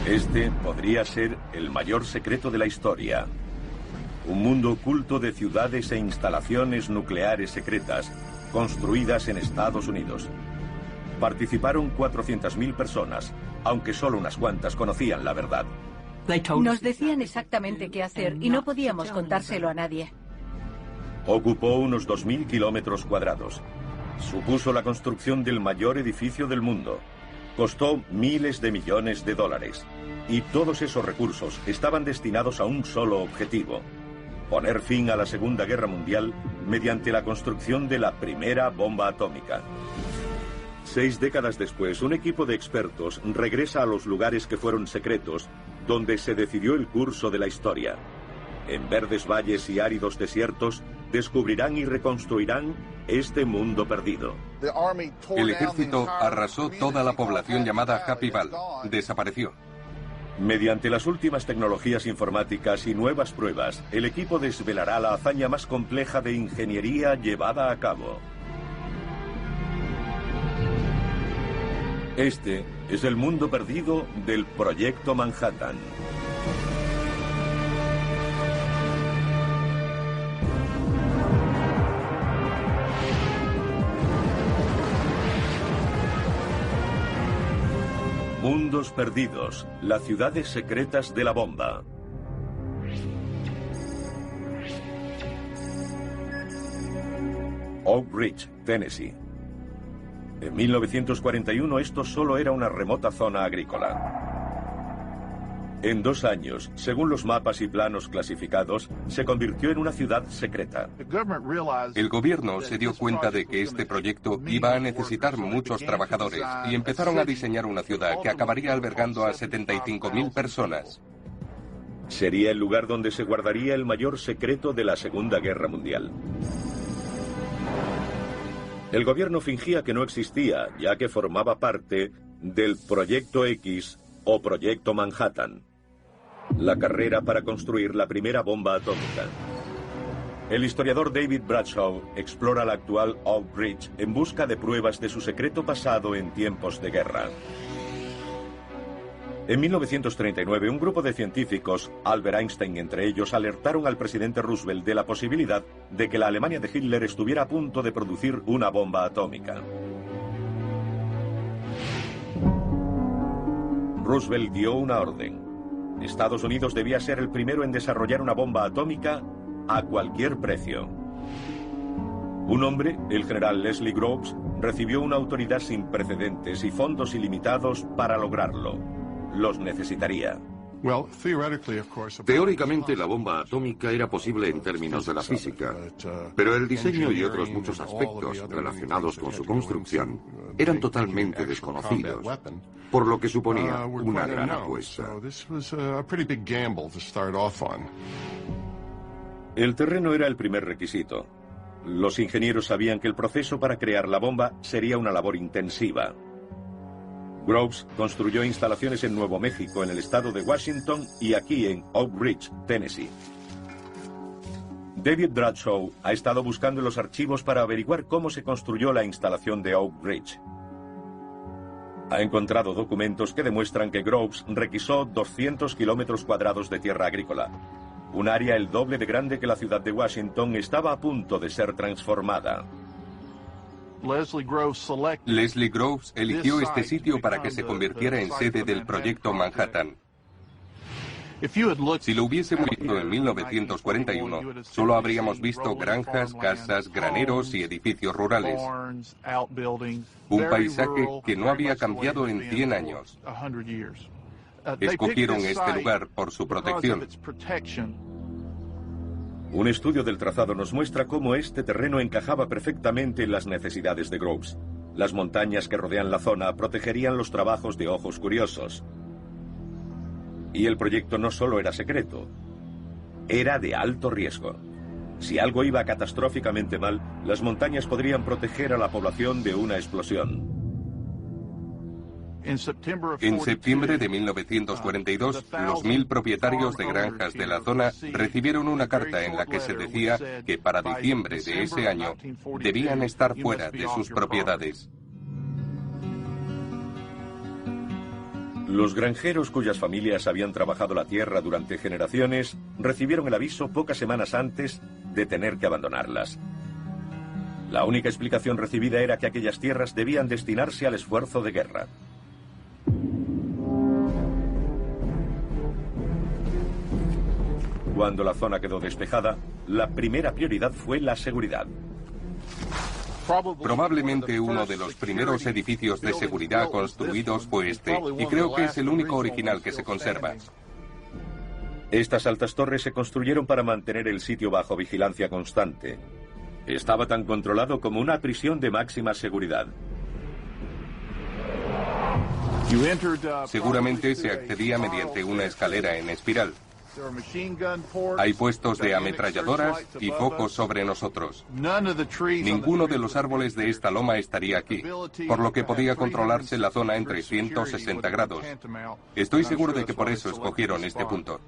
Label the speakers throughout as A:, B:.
A: Este podría ser el mayor secreto de la historia. Un mundo oculto de ciudades e instalaciones nucleares secretas construidas en Estados Unidos. Participaron 400.000 personas, aunque solo unas cuantas conocían la verdad.
B: Nos decían exactamente qué hacer y no podíamos contárselo a nadie.
A: Ocupó unos 2.000 kilómetros cuadrados. Supuso la construcción del mayor edificio del mundo. Costó miles de millones de dólares. Y todos esos recursos estaban destinados a un solo objetivo: poner fin a la Segunda Guerra Mundial mediante la construcción de la primera bomba atómica. 6 décadas después, un equipo de expertos regresa a los lugares que fueron secretos, donde se decidió el curso de la historia. En verdes valles y áridos desiertos, descubrirán y reconstruirán este mundo perdido.
C: El ejército arrasó toda la población llamada Happy Valley. Desapareció.
A: Mediante las últimas tecnologías informáticas y nuevas pruebas, el equipo desvelará la hazaña más compleja de ingeniería llevada a cabo. Este es el mundo perdido del Proyecto Manhattan. Mundos perdidos, las ciudades secretas de la bomba. Oak Ridge, Tennessee. En 1941 esto solo era una remota zona agrícola. En 2 años, según los mapas y planos clasificados, se convirtió en una ciudad secreta.
C: El gobierno se dio cuenta de que este proyecto iba a necesitar muchos trabajadores y empezaron a diseñar una ciudad que acabaría albergando a 75.000 personas.
A: Sería el lugar donde se guardaría el mayor secreto de la Segunda Guerra Mundial. El gobierno fingía que no existía, ya que formaba parte del Proyecto X o Proyecto Manhattan, la carrera para construir la primera bomba atómica. El historiador David Bradshaw explora la actual Oak Ridge en busca de pruebas de su secreto pasado en tiempos de guerra. En 1939, un grupo de científicos, Albert Einstein entre ellos, alertaron al presidente Roosevelt de la posibilidad de que la Alemania de Hitler estuviera a punto de producir una bomba atómica. Roosevelt dio una orden. Estados Unidos debía ser el primero en desarrollar una bomba atómica a cualquier precio. Un hombre, el general Leslie Groves, recibió una autoridad sin precedentes y fondos ilimitados para lograrlo. Los necesitaría.
D: Teóricamente, la bomba atómica era posible en términos de la física, pero el diseño y otros muchos aspectos relacionados con su construcción eran totalmente desconocidos, por lo que suponía una gran apuesta.
A: El terreno era el primer requisito. Los ingenieros sabían que el proceso para crear la bomba sería una labor intensiva. Groves construyó instalaciones en Nuevo México, en el estado de Washington, y aquí en Oak Ridge, Tennessee. David Bradshaw ha estado buscando en los archivos para averiguar cómo se construyó la instalación de Oak Ridge. Ha encontrado documentos que demuestran que Groves requisó 200 kilómetros cuadrados de tierra agrícola. Un área el doble de grande que la ciudad de Washington estaba a punto de ser transformada.
C: Leslie Groves eligió este sitio para que se convirtiera en sede del Proyecto Manhattan. Si lo hubiésemos visto en 1941, solo habríamos visto granjas, casas, graneros y edificios rurales. Un paisaje que no había cambiado en 100 años. Escogieron este lugar por su protección.
A: Un estudio del trazado nos muestra cómo este terreno encajaba perfectamente en las necesidades de Groves. Las montañas que rodean la zona protegerían los trabajos de ojos curiosos. Y el proyecto no solo era secreto, era de alto riesgo. Si algo iba catastróficamente mal, las montañas podrían proteger a la población de una explosión.
C: En septiembre de 1942, los 1.000 propietarios de granjas de la zona recibieron una carta en la que se decía que para diciembre de ese año debían estar fuera de sus propiedades.
A: Los granjeros cuyas familias habían trabajado la tierra durante generaciones recibieron el aviso pocas semanas antes de tener que abandonarlas. La única explicación recibida era que aquellas tierras debían destinarse al esfuerzo de guerra. Cuando la zona quedó despejada, la primera prioridad fue la seguridad.
C: Probablemente uno de los primeros edificios de seguridad construidos fue este, y creo que es el único original que se conserva.
A: Estas altas torres se construyeron para mantener el sitio bajo vigilancia constante. Estaba tan controlado como una prisión de máxima seguridad.
C: Seguramente se accedía mediante una escalera en espiral. Hay puestos de ametralladoras y focos sobre nosotros. Ninguno de los árboles de esta loma estaría aquí, por lo que podía controlarse la zona en 360 grados. Estoy seguro de que por eso escogieron este punto.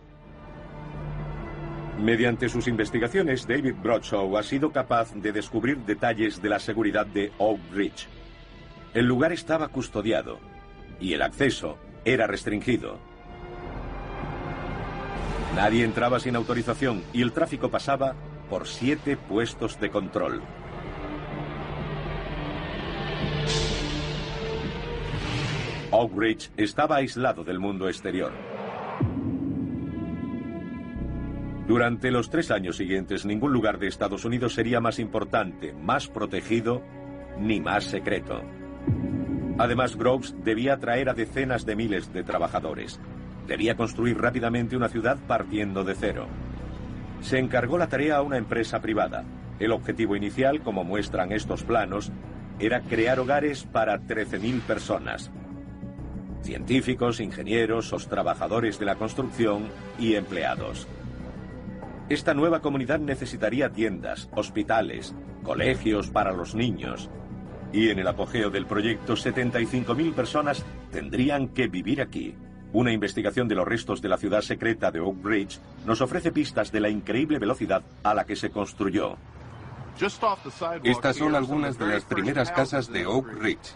A: Mediante sus investigaciones, David Bradshaw ha sido capaz de descubrir detalles de la seguridad de Oak Ridge. El lugar estaba custodiado y el acceso era restringido. Nadie entraba sin autorización y el tráfico pasaba por 7 puestos de control. Oak Ridge estaba aislado del mundo exterior. Durante los 3 años siguientes, ningún lugar de Estados Unidos sería más importante, más protegido, ni más secreto. Además, Groves debía atraer a decenas de miles de trabajadores. Debía construir rápidamente una ciudad partiendo de cero. Se encargó la tarea a una empresa privada. El objetivo inicial, como muestran estos planos, era crear hogares para 13.000 personas. Científicos, ingenieros, los trabajadores de la construcción y empleados. Esta nueva comunidad necesitaría tiendas, hospitales, colegios para los niños. Y en el apogeo del proyecto, 75.000 personas tendrían que vivir aquí. Una investigación de los restos de la ciudad secreta de Oak Ridge nos ofrece pistas de la increíble velocidad a la que se construyó.
C: Estas son algunas de las primeras casas de Oak Ridge.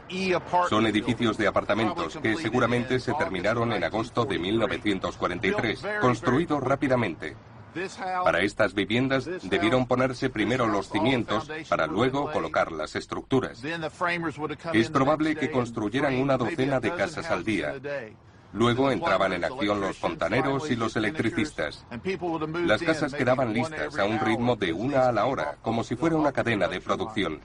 C: Son edificios de apartamentos que seguramente se terminaron en agosto de 1943, construidos rápidamente. Para estas viviendas debieron ponerse primero los cimientos para luego colocar las estructuras. Es probable que construyeran una docena de casas al día. Luego entraban en acción los fontaneros y los electricistas. Las casas quedaban listas a un ritmo de 1 a la hora, como si fuera una cadena de producción.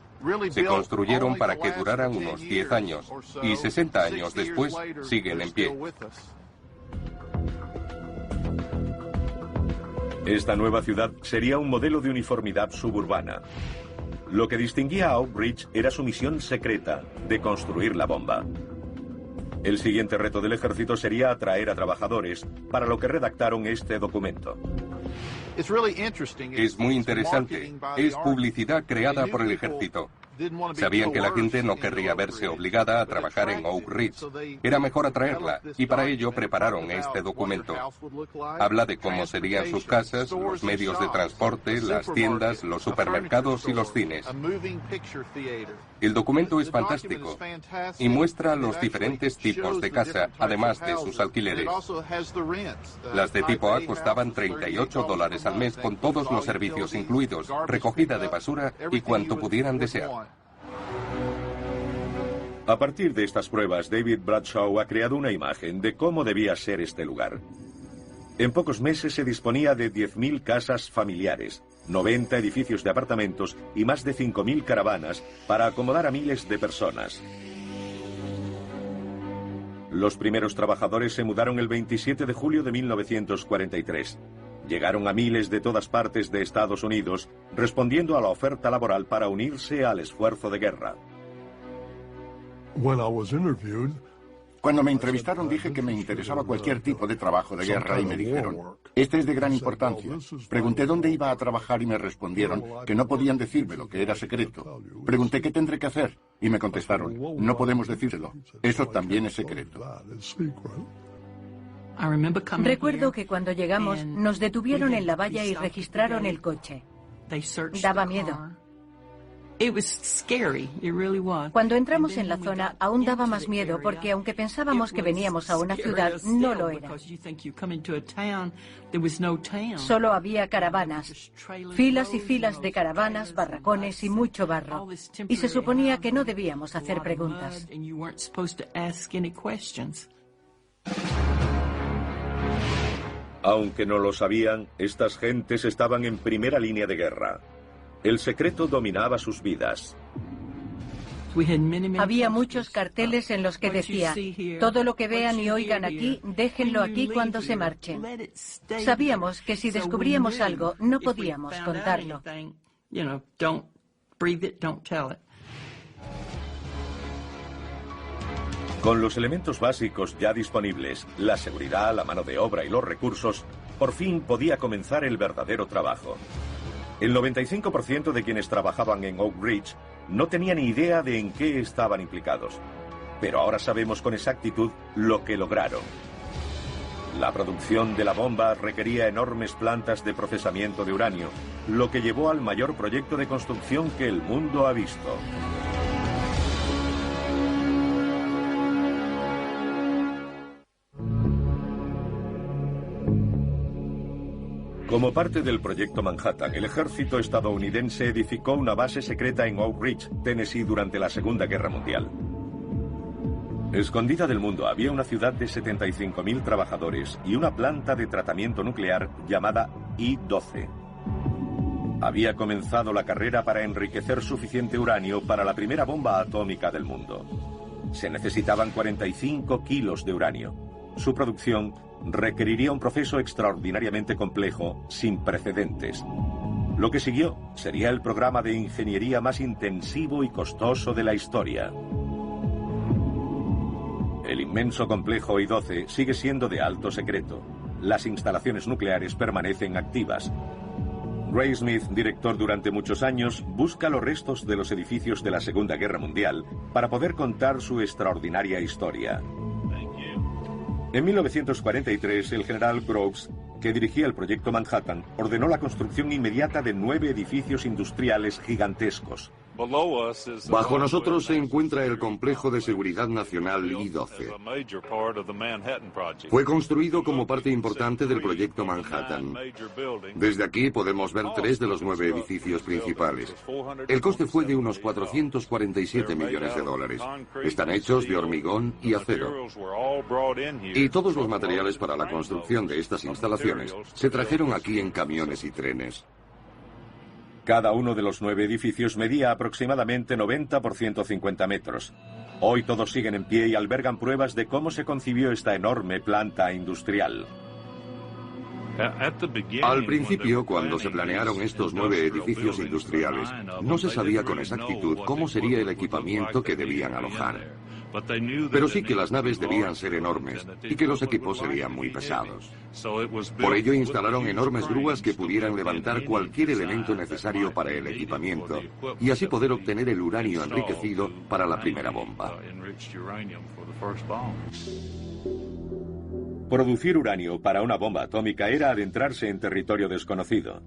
C: Se construyeron para que duraran unos 10 años y 60 años después siguen en pie.
A: Esta nueva ciudad sería un modelo de uniformidad suburbana. Lo que distinguía a Oak Ridge era su misión secreta de construir la bomba. El siguiente reto del ejército sería atraer a trabajadores, para lo que redactaron este documento.
C: Es muy interesante. Es publicidad creada por el ejército. Sabían que la gente no querría verse obligada a trabajar en Oak Ridge. Era mejor atraerla, y para ello prepararon este documento. Habla de cómo serían sus casas, los medios de transporte, las tiendas, los supermercados y los cines. El documento es fantástico y muestra los diferentes tipos de casa, además de sus alquileres. Las de tipo A costaban $38 al mes con todos los servicios incluidos, recogida de basura y cuanto pudieran desear.
A: A partir de estas pruebas, David Bradshaw ha creado una imagen de cómo debía ser este lugar. En pocos meses se disponía de 10.000 casas familiares, 90 edificios de apartamentos y más de 5.000 caravanas para acomodar a miles de personas. Los primeros trabajadores se mudaron el 27 de julio de 1943. Llegaron a miles de todas partes de Estados Unidos, respondiendo a la oferta laboral para unirse al esfuerzo de guerra.
E: Cuando me entrevistaron dije que me interesaba cualquier tipo de trabajo de guerra y me dijeron, este es de gran importancia. Pregunté dónde iba a trabajar y me respondieron que no podían decírmelo, que era secreto. Pregunté qué tendré que hacer y me contestaron, no podemos decírselo, eso también es secreto.
B: Recuerdo que cuando llegamos nos detuvieron en la valla y registraron el coche. Daba miedo. Cuando entramos en la zona, aún daba más miedo, porque aunque pensábamos que veníamos a una ciudad, no lo era. Solo había caravanas, filas y filas de caravanas, barracones y mucho barro. Y se suponía que no debíamos hacer preguntas.
A: Aunque no lo sabían, estas gentes estaban en primera línea de guerra. El secreto dominaba sus vidas.
B: Había muchos carteles en los que decía: todo lo que vean y oigan aquí, déjenlo aquí cuando se marchen. Sabíamos que si descubríamos algo, no podíamos contarlo.
A: Con los elementos básicos ya disponibles, la seguridad, la mano de obra y los recursos, por fin podía comenzar el verdadero trabajo. El 95% de quienes trabajaban en Oak Ridge no tenían ni idea de en qué estaban implicados. Pero ahora sabemos con exactitud lo que lograron. La producción de la bomba requería enormes plantas de procesamiento de uranio, lo que llevó al mayor proyecto de construcción que el mundo ha visto. Como parte del proyecto Manhattan, el ejército estadounidense edificó una base secreta en Oak Ridge, Tennessee, durante la Segunda Guerra Mundial. Escondida del mundo había una ciudad de 75.000 trabajadores y una planta de tratamiento nuclear llamada I-12. Había comenzado la carrera para enriquecer suficiente uranio para la primera bomba atómica del mundo. Se necesitaban 45 kilos de uranio. Su producción requeriría un proceso extraordinariamente complejo, sin precedentes. Lo que siguió sería el programa de ingeniería más intensivo y costoso de la historia. El inmenso complejo I-12 sigue siendo de alto secreto. Las instalaciones nucleares permanecen activas. Ray Smith, director durante muchos años, busca los restos de los edificios de la Segunda Guerra Mundial para poder contar su extraordinaria historia. En 1943, el general Groves, que dirigía el proyecto Manhattan, ordenó la construcción inmediata de 9 edificios industriales gigantescos.
D: Bajo nosotros se encuentra el Complejo de Seguridad Nacional I-12. Fue construido como parte importante del proyecto Manhattan. Desde aquí podemos ver 3 de los 9 edificios principales. El coste fue de unos 447 millones de dólares. Están hechos de hormigón y acero. Y todos los materiales para la construcción de estas instalaciones se trajeron aquí en camiones y trenes.
A: Cada uno de los 9 edificios medía aproximadamente 90 por 150 metros. Hoy todos siguen en pie y albergan pruebas de cómo se concibió esta enorme planta industrial.
D: Al principio, cuando se planearon estos 9 edificios industriales, no se sabía con exactitud cómo sería el equipamiento que debían alojar. Pero sí que las naves debían ser enormes y que los equipos serían muy pesados. Por ello instalaron enormes grúas que pudieran levantar cualquier elemento necesario para el equipamiento y así poder obtener el uranio enriquecido para la primera bomba.
A: Producir uranio para una bomba atómica era adentrarse en territorio desconocido.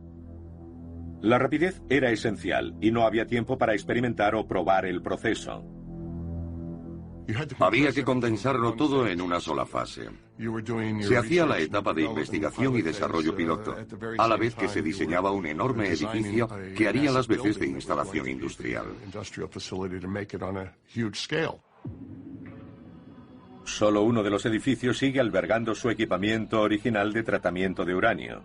A: La rapidez era esencial y no había tiempo para experimentar o probar el proceso.
D: Había que condensarlo todo en una sola fase. Se hacía la etapa de investigación y desarrollo piloto, a la vez que se diseñaba un enorme edificio que haría las veces de instalación industrial.
A: Solo uno de los edificios sigue albergando su equipamiento original de tratamiento de uranio.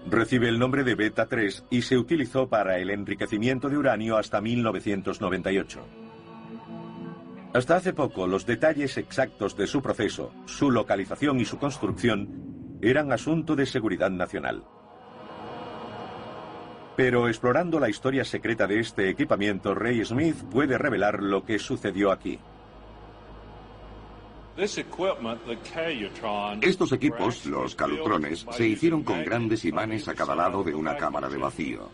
A: Recibe el nombre de Beta 3 y se utilizó para el enriquecimiento de uranio hasta 1998. Hasta hace poco, los detalles exactos de su proceso, su localización y su construcción eran asunto de seguridad nacional. Pero explorando la historia secreta de este equipamiento, Ray Smith puede revelar lo que sucedió aquí.
D: Estos equipos, los calutrones, se hicieron con grandes imanes a cada lado de una cámara de vacío.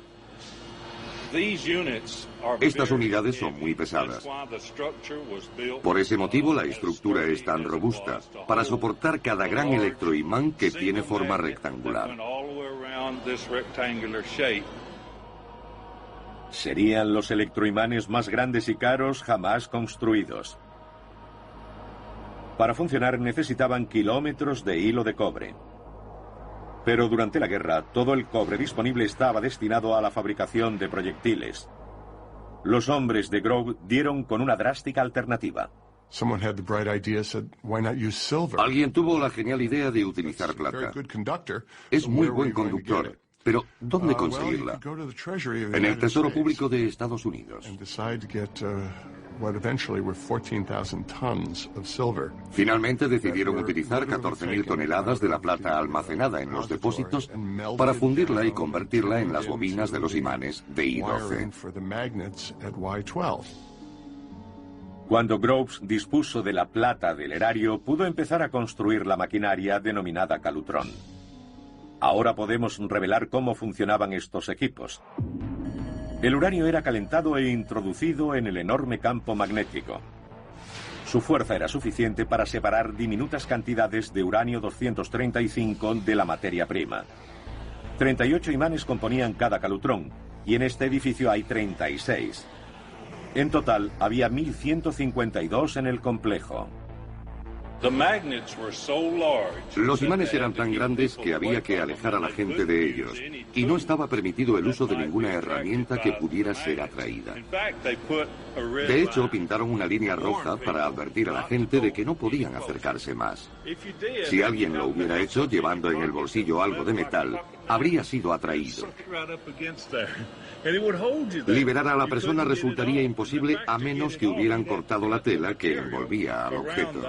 D: Estas unidades son muy pesadas. Por ese motivo, la estructura es tan robusta, para soportar cada gran electroimán que tiene forma rectangular.
A: Serían los electroimanes más grandes y caros jamás construidos. Para funcionar necesitaban kilómetros de hilo de cobre. Pero durante la guerra, todo el cobre disponible estaba destinado a la fabricación de proyectiles. Los hombres de Grove dieron con una drástica alternativa.
D: Alguien tuvo la genial idea de utilizar plata. Es muy buen conductor, pero ¿dónde conseguirla? En el Tesoro Público de Estados Unidos. Finalmente decidieron utilizar 14.000 toneladas de la plata almacenada en los depósitos para fundirla y convertirla en las bobinas de los imanes de I-12.
A: Cuando Groves dispuso de la plata del erario, pudo empezar a construir la maquinaria denominada Calutrón. Ahora podemos revelar cómo funcionaban estos equipos. El uranio era calentado e introducido en el enorme campo magnético. Su fuerza era suficiente para separar diminutas cantidades de uranio 235 de la materia prima. 38 imanes componían cada calutrón, y en este edificio hay 36. En total, había 1.152 en el complejo.
D: Los imanes eran tan grandes que había que alejar a la gente de ellos, y no estaba permitido el uso de ninguna herramienta que pudiera ser atraída. De hecho, pintaron una línea roja para advertir a la gente de que no podían acercarse más. Si alguien lo hubiera hecho llevando en el bolsillo algo de metal, habría sido atraído. Liberar a la persona resultaría imposible a menos que hubieran cortado la tela que envolvía al objeto.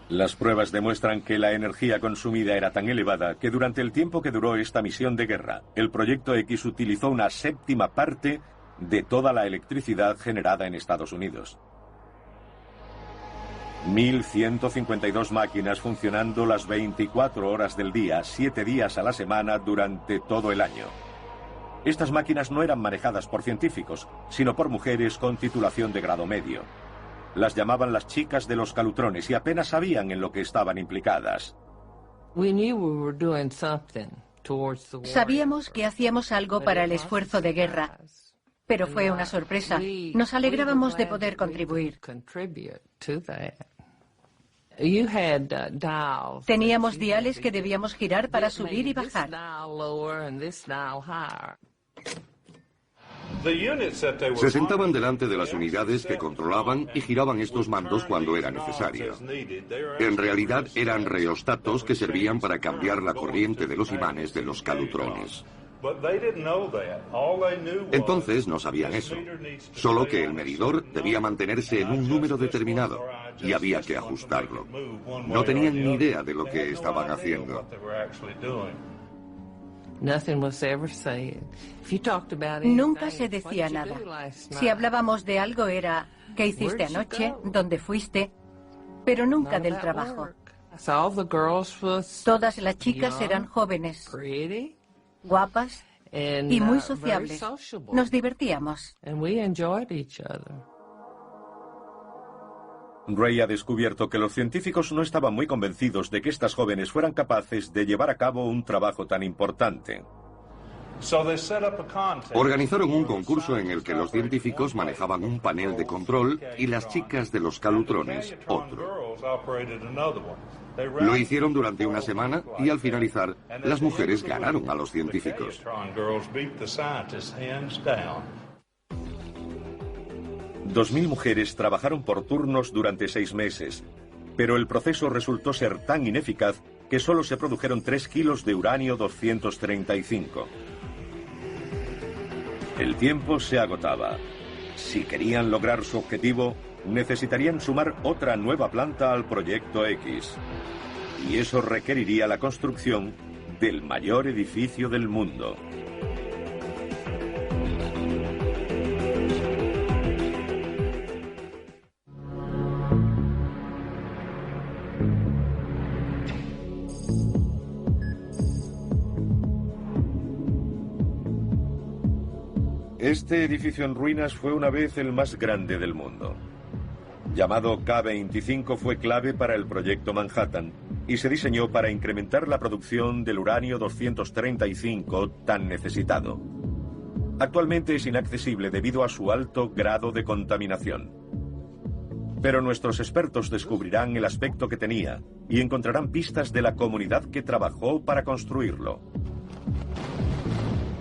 A: Las pruebas demuestran que la energía consumida era tan elevada que durante el tiempo que duró esta misión de guerra, el Proyecto X utilizó una séptima parte de toda la electricidad generada en Estados Unidos. 1.152 máquinas funcionando las 24 horas del día, 7 días a la semana durante todo el año. Estas máquinas no eran manejadas por científicos, sino por mujeres con titulación de grado medio. Las llamaban las chicas de los calutrones y apenas sabían en lo que estaban implicadas.
B: Sabíamos que hacíamos algo para el esfuerzo de guerra, pero fue una sorpresa. Nos alegrábamos de poder contribuir. Teníamos diales que debíamos girar para subir y bajar.
D: Se sentaban delante de las unidades que controlaban y giraban estos mandos cuando era necesario. En realidad eran reostatos que servían para cambiar la corriente de los imanes de los calutrones. Entonces no sabían eso, solo que el medidor debía mantenerse en un número determinado y había que ajustarlo. No tenían ni idea de lo que estaban haciendo.
B: Nunca se decía nada. Si hablábamos de algo era ¿qué hiciste anoche? ¿Dónde fuiste? Pero nunca del trabajo. Todas las chicas eran jóvenes, guapas y muy sociables. Nos divertíamos.
A: Ray ha descubierto que los científicos no estaban muy convencidos de que estas jóvenes fueran capaces de llevar a cabo un trabajo tan importante.
D: Organizaron un concurso en el que los científicos manejaban un panel de control y las chicas de los calutrones otro. Lo hicieron durante una semana y al finalizar, las mujeres ganaron a los científicos.
A: 2.000 mujeres trabajaron por turnos durante 6 meses, pero el proceso resultó ser tan ineficaz que solo se produjeron 3 kilos de uranio 235. El tiempo se agotaba. Si querían lograr su objetivo, necesitarían sumar otra nueva planta al Proyecto X. Y eso requeriría la construcción del mayor edificio del mundo. Este edificio en ruinas fue una vez el más grande del mundo. Llamado K-25 fue clave para el Proyecto Manhattan y se diseñó para incrementar la producción del uranio 235 tan necesitado. Actualmente es inaccesible debido a su alto grado de contaminación. Pero nuestros expertos descubrirán el aspecto que tenía y encontrarán pistas de la comunidad que trabajó para construirlo.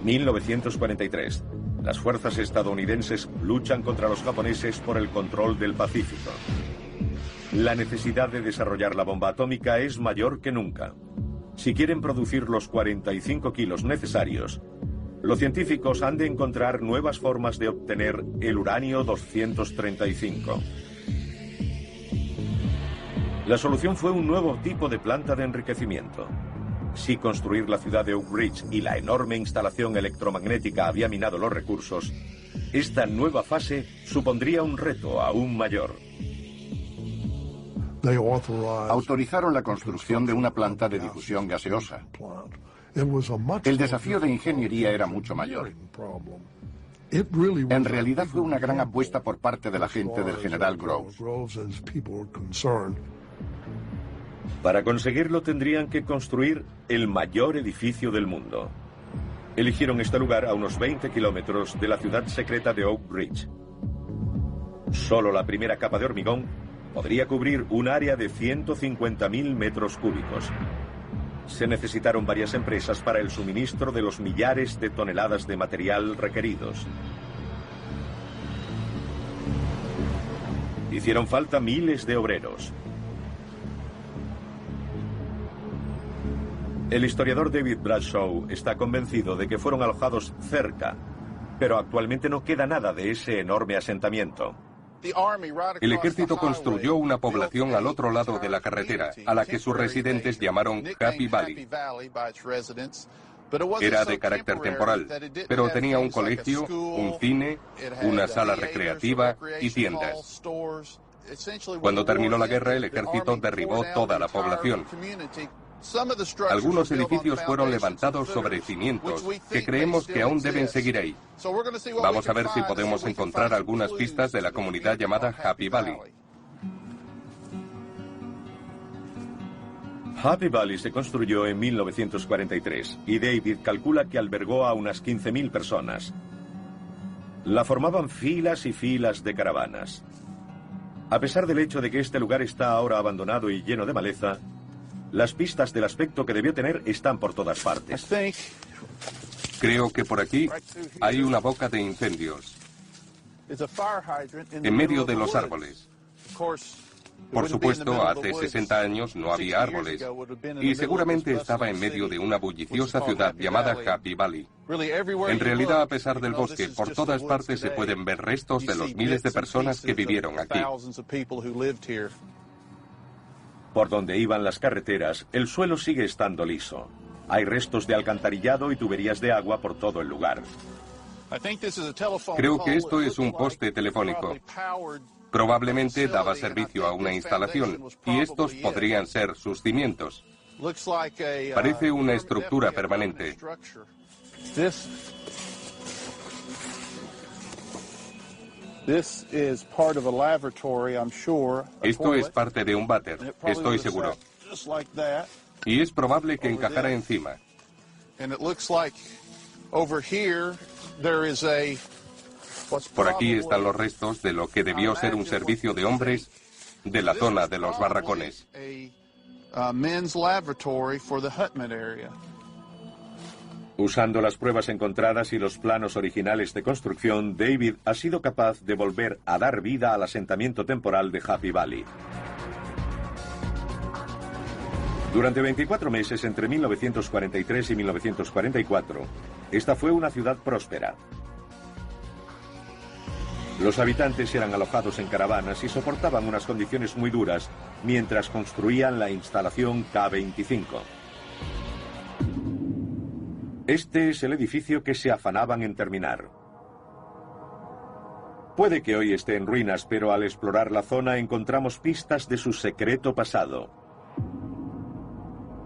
A: 1943. Las fuerzas estadounidenses luchan contra los japoneses por el control del Pacífico. La necesidad de desarrollar la bomba atómica es mayor que nunca. Si quieren producir los 45 kilos necesarios, los científicos han de encontrar nuevas formas de obtener el uranio 235. La solución fue un nuevo tipo de planta de enriquecimiento. Si construir la ciudad de Oak Ridge y la enorme instalación electromagnética había minado los recursos, esta nueva fase supondría un reto aún mayor.
E: Autorizaron la construcción de una planta de difusión gaseosa. El desafío de ingeniería era mucho mayor. En realidad fue una gran apuesta por parte de la gente del general Groves.
A: Para conseguirlo tendrían que construir el mayor edificio del mundo. Eligieron este lugar a unos 20 kilómetros de la ciudad secreta de Oak Ridge. Solo la primera capa de hormigón podría cubrir un área de 150.000 metros cúbicos. Se necesitaron varias empresas para el suministro de los millares de toneladas de material requeridos. Hicieron falta miles de obreros. El historiador David Bradshaw está convencido de que fueron alojados cerca, pero actualmente no queda nada de ese enorme asentamiento.
C: El ejército construyó una población al otro lado de la carretera, a la que sus residentes llamaron Happy Valley. Era de carácter temporal, pero tenía un colegio, un cine, una sala recreativa y tiendas. Cuando terminó la guerra, el ejército derribó toda la población. Algunos edificios fueron levantados sobre cimientos que creemos que aún deben seguir ahí. Vamos a ver si podemos encontrar algunas pistas de la comunidad llamada Happy Valley.
A: Happy Valley se construyó en 1943 y David calcula que albergó a unas 15.000 personas. La formaban filas y filas de caravanas. A pesar del hecho de que este lugar está ahora abandonado y lleno de maleza, las pistas del aspecto que debió tener están por todas partes.
C: Creo que por aquí hay una boca de incendios, en medio de los árboles. Por supuesto, hace 60 años no había árboles, y seguramente estaba en medio de una bulliciosa ciudad llamada Happy Valley. En realidad, a pesar del bosque, por todas partes se pueden ver restos de los miles de personas que vivieron aquí.
A: Por donde iban las carreteras, el suelo sigue estando liso. Hay restos de alcantarillado y tuberías de agua por todo el lugar.
C: Creo que esto es un poste telefónico. Probablemente daba servicio a una instalación, y estos podrían ser sus cimientos. Parece una estructura permanente. Esto es parte de un váter, estoy seguro. Y es probable que encajara encima. Por aquí están los restos de lo que debió ser un servicio de hombres de la zona de los barracones.
A: Usando las pruebas encontradas y los planos originales de construcción, David ha sido capaz de volver a dar vida al asentamiento temporal de Happy Valley. Durante 24 meses entre 1943 y 1944, esta fue una ciudad próspera. Los habitantes eran alojados en caravanas y soportaban unas condiciones muy duras mientras construían la instalación K-25. Este es el edificio que se afanaban en terminar. Puede que hoy esté en ruinas, pero al explorar la zona encontramos pistas de su secreto pasado.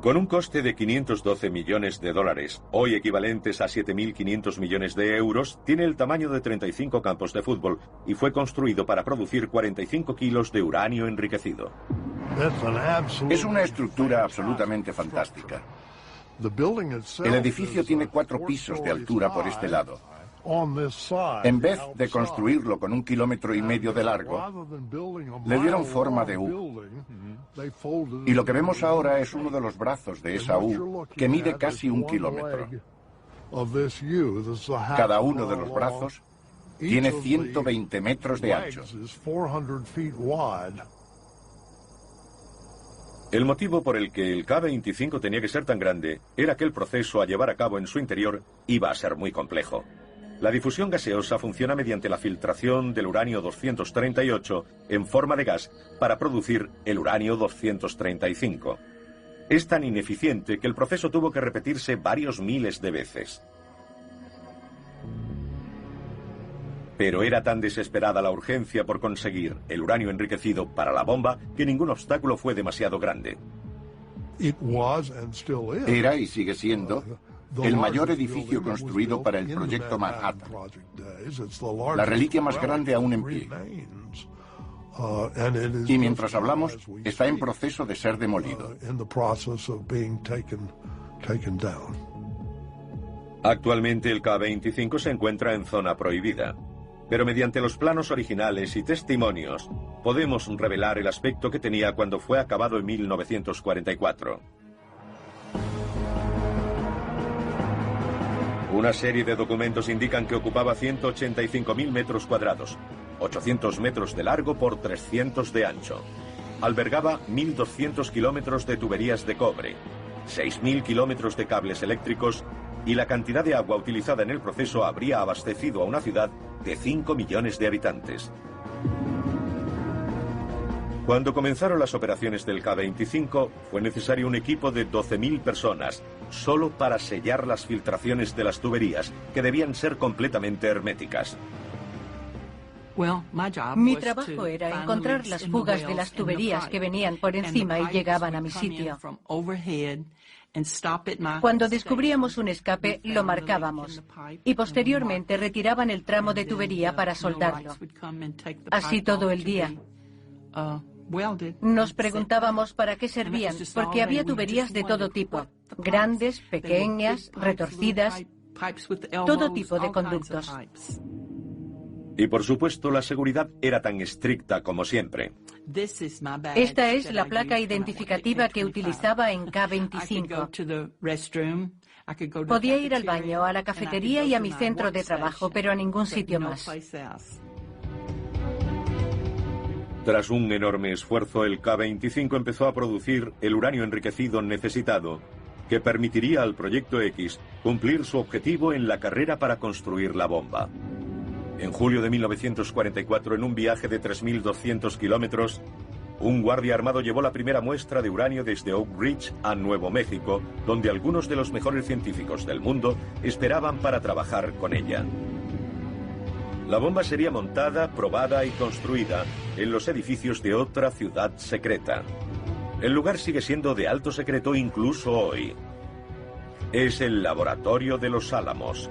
A: Con un coste de 512 millones de dólares, hoy equivalentes a 7.500 millones de euros, tiene el tamaño de 35 campos de fútbol y fue construido para producir 45 kilos de uranio enriquecido.
E: Es una estructura absolutamente fantástica. El edificio tiene 4 pisos de altura por este lado. En vez de construirlo con 1,5 kilómetros de largo, le dieron forma de U. Y lo que vemos ahora es uno de los brazos de esa U, que mide casi 1 kilómetro. Cada uno de los brazos tiene 120 metros de ancho.
A: El motivo por el que el K-25 tenía que ser tan grande era que el proceso a llevar a cabo en su interior iba a ser muy complejo. La difusión gaseosa funciona mediante la filtración del uranio 238 en forma de gas para producir el uranio 235. Es tan ineficiente que el proceso tuvo que repetirse varios miles de veces. Pero era tan desesperada la urgencia por conseguir el uranio enriquecido para la bomba que ningún obstáculo fue demasiado grande.
E: Era y sigue siendo el mayor edificio construido para el proyecto Manhattan. La reliquia más grande aún en pie. Y mientras hablamos, está en proceso de ser demolido.
A: Actualmente el K-25 se encuentra en zona prohibida. Pero mediante los planos originales y testimonios, podemos revelar el aspecto que tenía cuando fue acabado en 1944. Una serie de documentos indican que ocupaba 185.000 metros cuadrados, 800 metros de largo por 300 de ancho. Albergaba 1.200 kilómetros de tuberías de cobre, 6.000 kilómetros de cables eléctricos y la cantidad de agua utilizada en el proceso habría abastecido a una ciudad de 5 millones de habitantes. Cuando comenzaron las operaciones del K-25, fue necesario un equipo de 12.000 personas, solo para sellar las filtraciones de las tuberías, que debían ser completamente herméticas.
B: Mi trabajo era encontrar las fugas de las tuberías que venían por encima y llegaban a mi sitio. Cuando descubríamos un escape, lo marcábamos y posteriormente retiraban el tramo de tubería para soldarlo. Así todo el día. Nos preguntábamos para qué servían, porque había tuberías de todo tipo, grandes, pequeñas, retorcidas, todo tipo de conductos.
A: Y por supuesto, la seguridad era tan estricta como siempre.
B: Esta es la placa identificativa que utilizaba en K-25. Podía ir al baño, a la cafetería y a mi centro de trabajo, pero a ningún sitio más.
A: Tras un enorme esfuerzo, el K-25 empezó a producir el uranio enriquecido necesitado, que permitiría al Proyecto X cumplir su objetivo en la carrera para construir la bomba. En julio de 1944, en un viaje de 3.200 kilómetros, un guardia armado llevó la primera muestra de uranio desde Oak Ridge a Nuevo México, donde algunos de los mejores científicos del mundo esperaban para trabajar con ella. La bomba sería montada, probada y construida en los edificios de otra ciudad secreta. El lugar sigue siendo de alto secreto incluso hoy. Es el Laboratorio de los Álamos.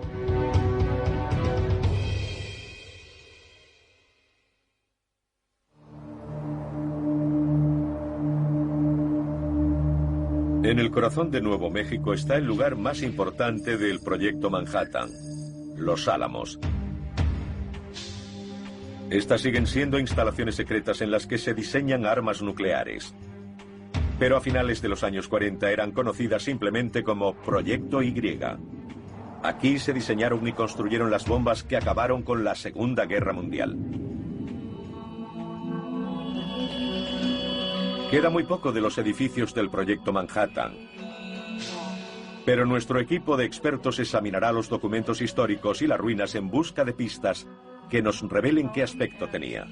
A: En el corazón de Nuevo México está el lugar más importante del Proyecto Manhattan, Los Álamos. Estas siguen siendo instalaciones secretas en las que se diseñan armas nucleares. Pero a finales de los años 40 eran conocidas simplemente como Proyecto Y. Aquí se diseñaron y construyeron las bombas que acabaron con la Segunda Guerra Mundial. Queda muy poco de los edificios del Proyecto Manhattan. Pero nuestro equipo de expertos examinará los documentos históricos y las ruinas en busca de pistas que nos revelen qué aspecto tenía.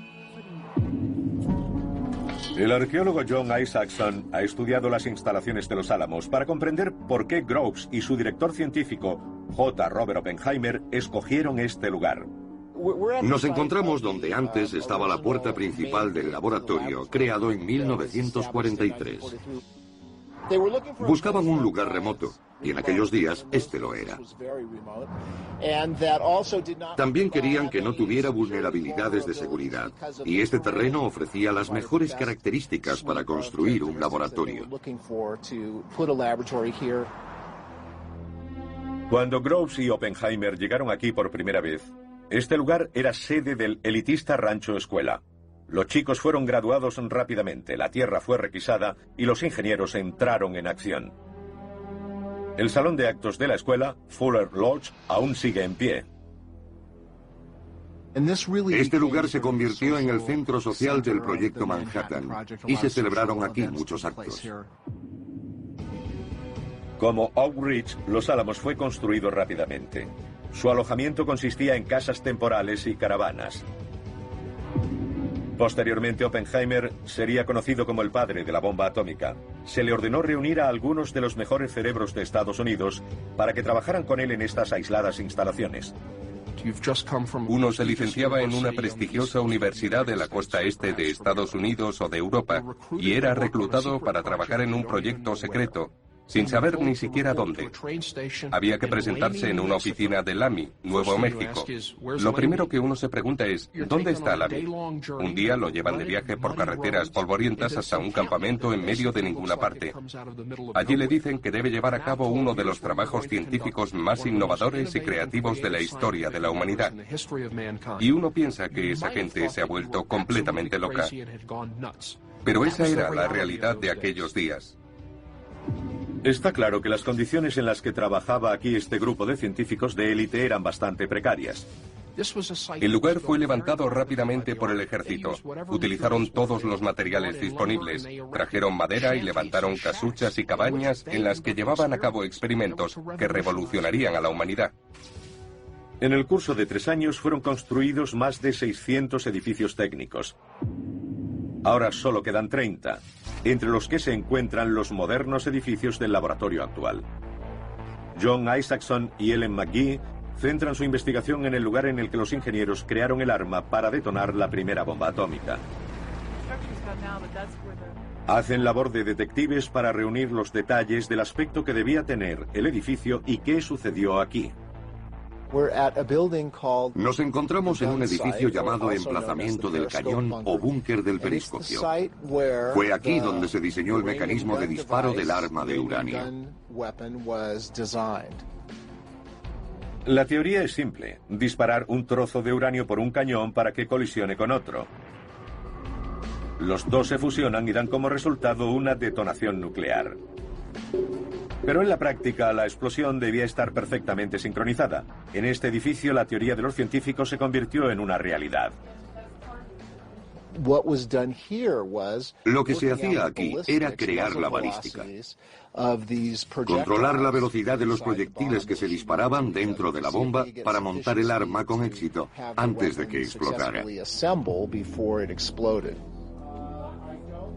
A: El arqueólogo John Isaacson ha estudiado las instalaciones de los Álamos para comprender por qué Groves y su director científico, J. Robert Oppenheimer, escogieron este lugar.
D: Nos encontramos donde antes estaba la puerta principal del laboratorio, creado en 1943. Buscaban un lugar remoto, y en aquellos días este lo era. También querían que no tuviera vulnerabilidades de seguridad, y este terreno ofrecía las mejores características para construir un laboratorio.
A: Cuando Groves y Oppenheimer llegaron aquí por primera vez, este lugar era sede del elitista rancho escuela. Los chicos fueron graduados rápidamente, la tierra fue requisada y los ingenieros entraron en acción. El salón de actos de la escuela, Fuller Lodge, aún sigue en pie.
D: Este lugar se convirtió en el centro social del proyecto Manhattan y se celebraron aquí muchos actos.
A: Como Oak Ridge, Los Álamos fue construido rápidamente. Su alojamiento consistía en casas temporales y caravanas. Posteriormente, Oppenheimer sería conocido como el padre de la bomba atómica. Se le ordenó reunir a algunos de los mejores cerebros de Estados Unidos para que trabajaran con él en estas aisladas instalaciones.
C: Uno se licenciaba en una prestigiosa universidad de la costa este de Estados Unidos o de Europa y era reclutado para trabajar en un proyecto secreto, sin saber ni siquiera dónde. Había que presentarse en una oficina de Lamy, Nuevo México. Lo primero que uno se pregunta es, ¿dónde está Lamy? Un día lo llevan de viaje por carreteras polvorientas hasta un campamento en medio de ninguna parte. Allí le dicen que debe llevar a cabo uno de los trabajos científicos más innovadores y creativos de la historia de la humanidad. Y uno piensa que esa gente se ha vuelto completamente loca. Pero esa era la realidad de aquellos días.
A: Está claro que las condiciones en las que trabajaba aquí este grupo de científicos de élite eran bastante precarias.
C: El lugar fue levantado rápidamente por el ejército. Utilizaron todos los materiales disponibles. Trajeron madera y levantaron casuchas y cabañas en las que llevaban a cabo experimentos que revolucionarían a la humanidad.
A: En el curso de 3 años fueron construidos más de 600 edificios técnicos. Ahora solo quedan 30, entre los que se encuentran los modernos edificios del laboratorio actual. John Isaacson y Ellen McGee centran su investigación en el lugar en el que los ingenieros crearon el arma para detonar la primera bomba atómica. Hacen labor de detectives para reunir los detalles del aspecto que debía tener el edificio y qué sucedió aquí.
D: Nos encontramos en un edificio llamado Emplazamiento del Cañón o Búnker del Periscopio. Fue aquí donde se diseñó el mecanismo de disparo del arma de uranio.
A: La teoría es simple: disparar un trozo de uranio por un cañón para que colisione con otro. Los dos se fusionan y dan como resultado una detonación nuclear. Pero en la práctica, la explosión debía estar perfectamente sincronizada. En este edificio, la teoría de los científicos se convirtió en una realidad.
D: Lo que se hacía aquí era crear la balística. Controlar la velocidad de los proyectiles que se disparaban dentro de la bomba para montar el arma con éxito antes de que explotara.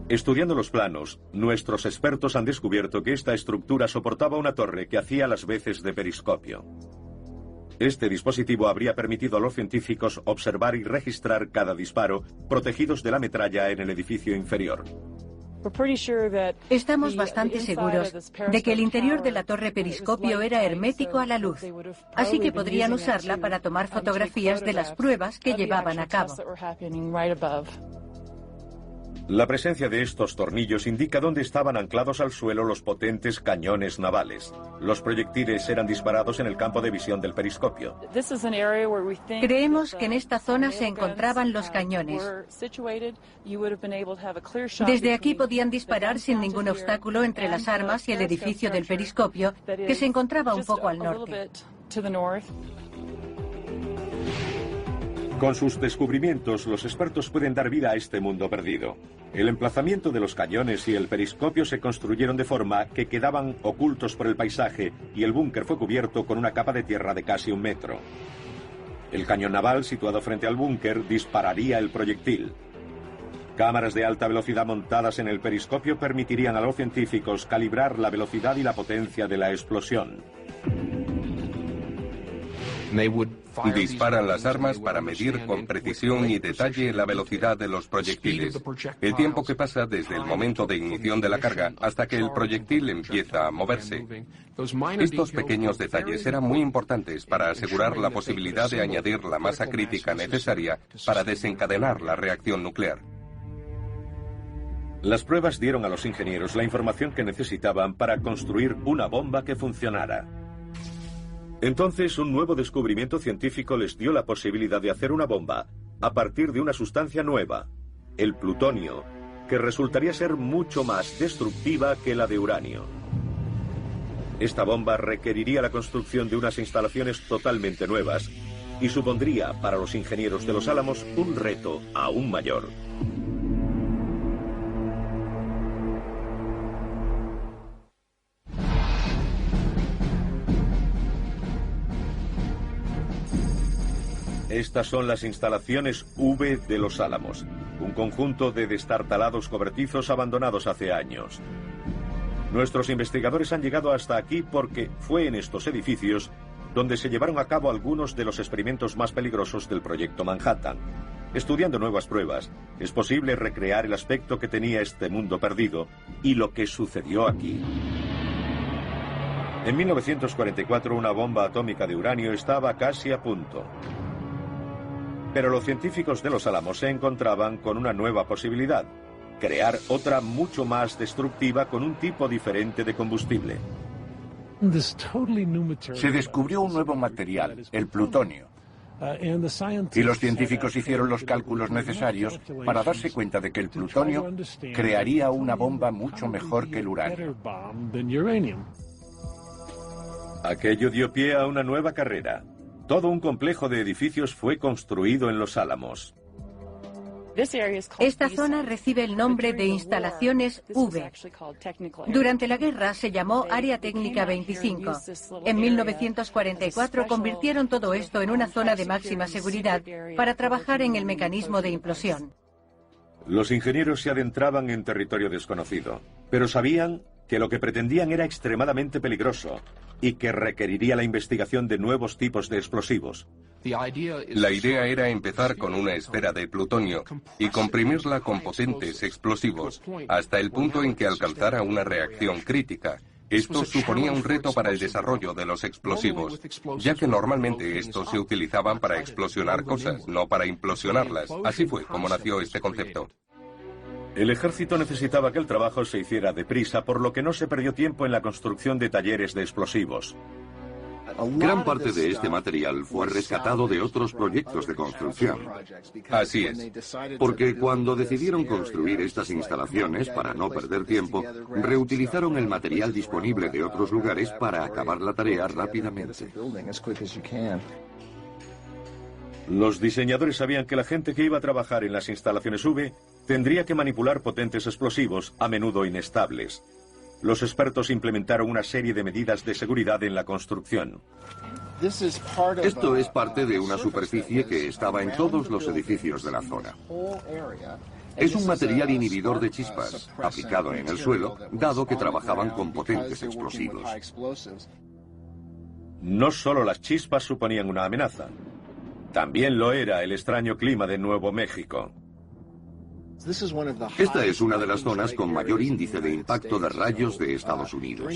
A: Estudiando los planos, nuestros expertos han descubierto que esta estructura soportaba una torre que hacía las veces de periscopio. Este dispositivo habría permitido a los científicos observar y registrar cada disparo, protegidos de la metralla en el edificio inferior.
B: Estamos bastante seguros de que el interior de la torre periscopio era hermético a la luz, así que podrían usarla para tomar fotografías de las pruebas que llevaban a cabo.
A: La presencia de estos tornillos indica dónde estaban anclados al suelo los potentes cañones navales. Los proyectiles eran disparados en el campo de visión del periscopio.
B: Creemos que en esta zona se encontraban los cañones. Desde aquí podían disparar sin ningún obstáculo entre las armas y el edificio del periscopio, que se encontraba un poco al norte.
A: Con sus descubrimientos, los expertos pueden dar vida a este mundo perdido. El emplazamiento de los cañones y el periscopio se construyeron de forma que quedaban ocultos por el paisaje y el búnker fue cubierto con una capa de tierra de casi 1 metro. El cañón naval, situado frente al búnker, dispararía el proyectil. Cámaras de alta velocidad montadas en el periscopio permitirían a los científicos calibrar la velocidad y la potencia de la explosión.
C: Disparan las armas para medir con precisión y detalle la velocidad de los proyectiles, el tiempo que pasa desde el momento de ignición de la carga hasta que el proyectil empieza a moverse. Estos pequeños detalles eran muy importantes para asegurar la posibilidad de añadir la masa crítica necesaria para desencadenar la reacción nuclear.
A: Las pruebas dieron a los ingenieros la información que necesitaban para construir una bomba que funcionara. Entonces, un nuevo descubrimiento científico les dio la posibilidad de hacer una bomba a partir de una sustancia nueva, el plutonio, que resultaría ser mucho más destructiva que la de uranio. Esta bomba requeriría la construcción de unas instalaciones totalmente nuevas y supondría para los ingenieros de Los Álamos un reto aún mayor. Estas son las instalaciones V de Los Álamos, un conjunto de destartalados cobertizos abandonados hace años. Nuestros investigadores han llegado hasta aquí porque fue en estos edificios donde se llevaron a cabo algunos de los experimentos más peligrosos del proyecto Manhattan. Estudiando nuevas pruebas, es posible recrear el aspecto que tenía este mundo perdido y lo que sucedió aquí. En 1944, una bomba atómica de uranio estaba casi a punto. Pero los científicos de Los Álamos se encontraban con una nueva posibilidad: crear otra mucho más destructiva con un tipo diferente de combustible.
E: Se descubrió un nuevo material, el plutonio. Y los científicos hicieron los cálculos necesarios para darse cuenta de que el plutonio crearía una bomba mucho mejor que el uranio.
A: Aquello dio pie a una nueva carrera. Todo un complejo de edificios fue construido en Los Álamos.
B: Esta zona recibe el nombre de Instalaciones V. Durante la guerra se llamó Área Técnica 25. En 1944 convirtieron todo esto en una zona de máxima seguridad para trabajar en el mecanismo de implosión.
A: Los ingenieros se adentraban en territorio desconocido, pero sabían que lo que pretendían era extremadamente peligroso y que requeriría la investigación de nuevos tipos de explosivos.
C: La idea era empezar con una esfera de plutonio y comprimirla con potentes explosivos hasta el punto en que alcanzara una reacción crítica. Esto suponía un reto para el desarrollo de los explosivos, ya que normalmente estos se utilizaban para explosionar cosas, no para implosionarlas. Así fue como nació este concepto.
A: El ejército necesitaba que el trabajo se hiciera deprisa, por lo que no se perdió tiempo en la construcción de talleres de explosivos.
D: Gran parte de este material fue rescatado de otros proyectos de construcción.
C: Así es.
D: Porque cuando decidieron construir estas instalaciones, para no perder tiempo, reutilizaron el material disponible de otros lugares para acabar la tarea rápidamente.
A: Los diseñadores sabían que la gente que iba a trabajar en las instalaciones V tendría que manipular potentes explosivos, a menudo inestables. Los expertos implementaron una serie de medidas de seguridad en la construcción.
D: Esto es parte de una superficie que estaba en todos los edificios de la zona. Es un material inhibidor de chispas, aplicado en el suelo, dado que trabajaban con potentes explosivos.
A: No solo las chispas suponían una amenaza, también lo era el extraño clima de Nuevo México.
D: Esta es una de las zonas con mayor índice de impacto de rayos de Estados Unidos.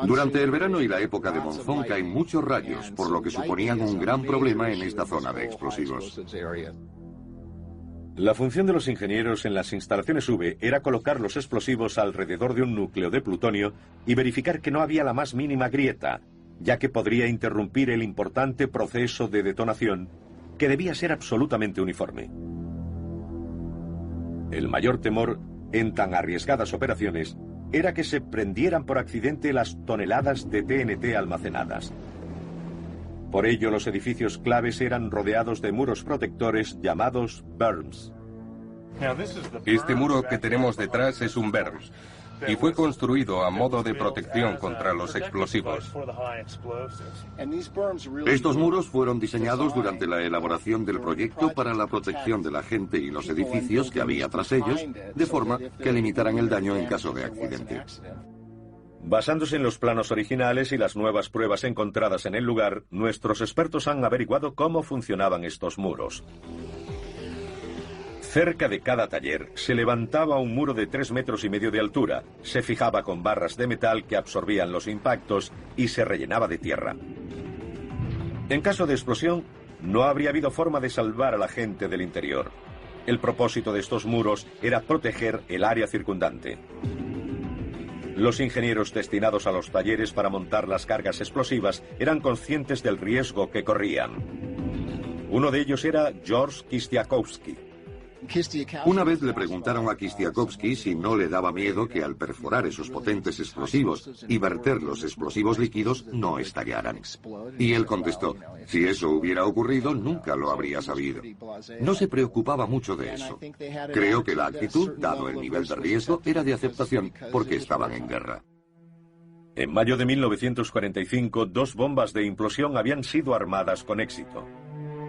D: Durante el verano y la época de monzón caen muchos rayos, por lo que suponían un gran problema en esta zona de explosivos.
A: La función de los ingenieros en las instalaciones V era colocar los explosivos alrededor de un núcleo de plutonio y verificar que no había la más mínima grieta, ya que podría interrumpir el importante proceso de detonación, que debía ser absolutamente uniforme. El mayor temor en tan arriesgadas operaciones era que se prendieran por accidente las toneladas de TNT almacenadas. Por ello, los edificios claves eran rodeados de muros protectores llamados berms.
C: Este muro que tenemos detrás es un berm y fue construido a modo de protección contra los explosivos.
D: Estos muros fueron diseñados durante la elaboración del proyecto para la protección de la gente y los edificios que había tras ellos, de forma que limitaran el daño en caso de accidente.
A: Basándose en los planos originales y las nuevas pruebas encontradas en el lugar, nuestros expertos han averiguado cómo funcionaban estos muros. Cerca de cada taller se levantaba un muro de 3,5 metros de altura, se fijaba con barras de metal que absorbían los impactos y se rellenaba de tierra. En caso de explosión, no habría habido forma de salvar a la gente del interior. El propósito de estos muros era proteger el área circundante. Los ingenieros destinados a los talleres para montar las cargas explosivas eran conscientes del riesgo que corrían. Uno de ellos era George Kistiakowski.
D: Una vez le preguntaron a Kistiakowski si no le daba miedo que al perforar esos potentes explosivos y verter los explosivos líquidos no estallaran. Y él contestó, si eso hubiera ocurrido, nunca lo habría sabido. No se preocupaba mucho de eso. Creo que la actitud, dado el nivel de riesgo, era de aceptación porque estaban en guerra.
A: En mayo de 1945, 2 bombas de implosión habían sido armadas con éxito.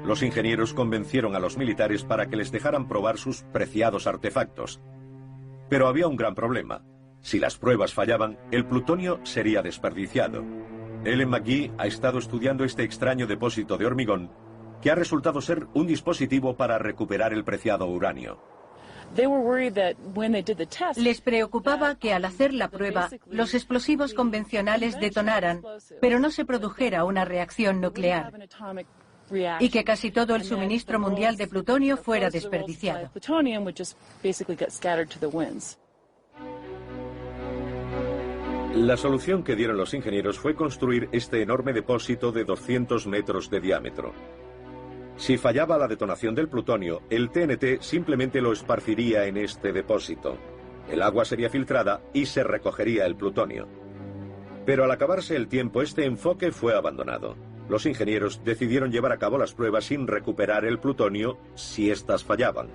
A: Los ingenieros convencieron a los militares para que les dejaran probar sus preciados artefactos. Pero había un gran problema. Si las pruebas fallaban, el plutonio sería desperdiciado. Ellen McGee ha estado estudiando este extraño depósito de hormigón, que ha resultado ser un dispositivo para recuperar el preciado uranio.
B: Les preocupaba que al hacer la prueba, los explosivos convencionales detonaran, pero no se produjera una reacción nuclear, y que casi todo el suministro mundial de plutonio fuera desperdiciado.
A: La solución que dieron los ingenieros fue construir este enorme depósito de 200 metros de diámetro. Si fallaba la detonación del plutonio, el TNT simplemente lo esparciría en este depósito. El agua sería filtrada y se recogería el plutonio. Pero al acabarse el tiempo, este enfoque fue abandonado. Los ingenieros decidieron llevar a cabo las pruebas sin recuperar el plutonio si éstas fallaban.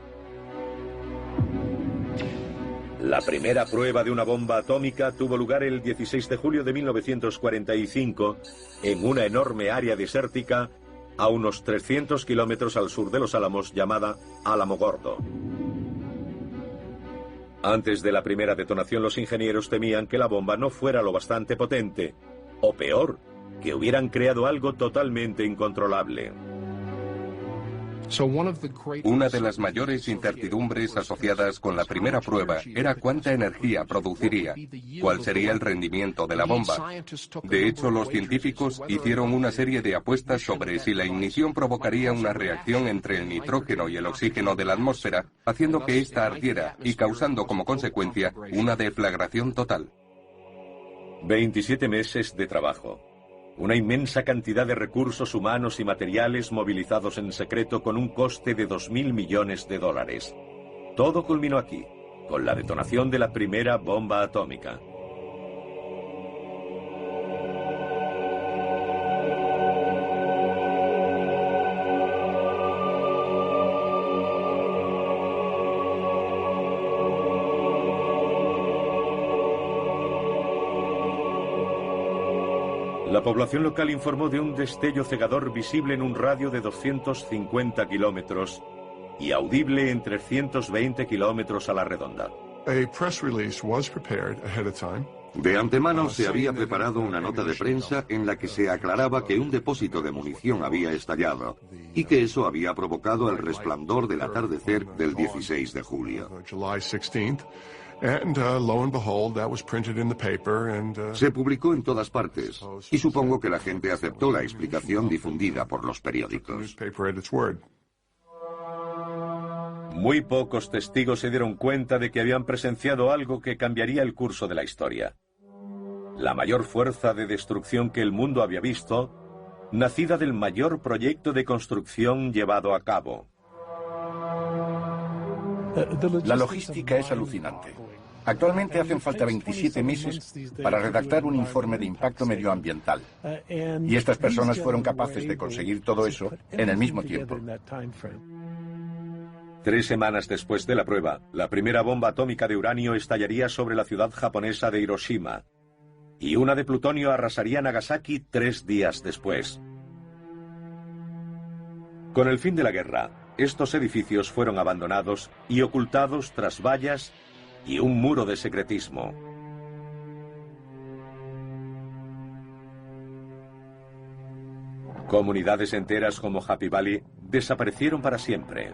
A: La primera prueba de una bomba atómica tuvo lugar el 16 de julio de 1945 en una enorme área desértica a unos 300 kilómetros al sur de Los Álamos llamada Alamogordo. Antes de la primera detonación, los ingenieros temían que la bomba no fuera lo bastante potente, o peor, que hubieran creado algo totalmente incontrolable.
C: Una de las mayores incertidumbres asociadas con la primera prueba era cuánta energía produciría, cuál sería el rendimiento de la bomba. De hecho, los científicos hicieron una serie de apuestas sobre si la ignición provocaría una reacción entre el nitrógeno y el oxígeno de la atmósfera, haciendo que ésta ardiera y causando como consecuencia una deflagración total.
A: 27 meses de trabajo. Una inmensa cantidad de recursos humanos y materiales movilizados en secreto con un coste de $2.000 millones. Todo culminó aquí, con la detonación de la primera bomba atómica. La población local informó de un destello cegador visible en un radio de 250 kilómetros y audible en 320 kilómetros a la redonda.
D: De antemano se había preparado una nota de prensa en la que se aclaraba que un depósito de munición había estallado y que eso había provocado el resplandor del atardecer del 16 de julio. Se publicó en todas partes y supongo que la gente aceptó la explicación difundida por los periódicos.
A: Muy pocos testigos se dieron cuenta de que habían presenciado algo que cambiaría el curso de la historia. La mayor fuerza de destrucción que el mundo había visto, nacida del mayor proyecto de construcción llevado a cabo.
E: La logística es alucinante. Actualmente hacen falta 27 meses para redactar un informe de impacto medioambiental. Y estas personas fueron capaces de conseguir todo eso en el mismo tiempo.
A: 3 semanas después de la prueba, la primera bomba atómica de uranio estallaría sobre la ciudad japonesa de Hiroshima. Y una de plutonio arrasaría Nagasaki 3 días después. Con el fin de la guerra, estos edificios fueron abandonados y ocultados tras vallas y un muro de secretismo. Comunidades enteras como Happy Valley desaparecieron para siempre.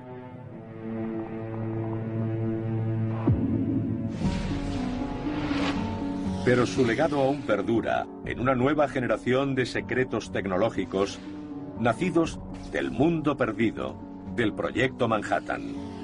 A: Pero su legado aún perdura en una nueva generación de secretos tecnológicos nacidos del mundo perdido, del Proyecto Manhattan.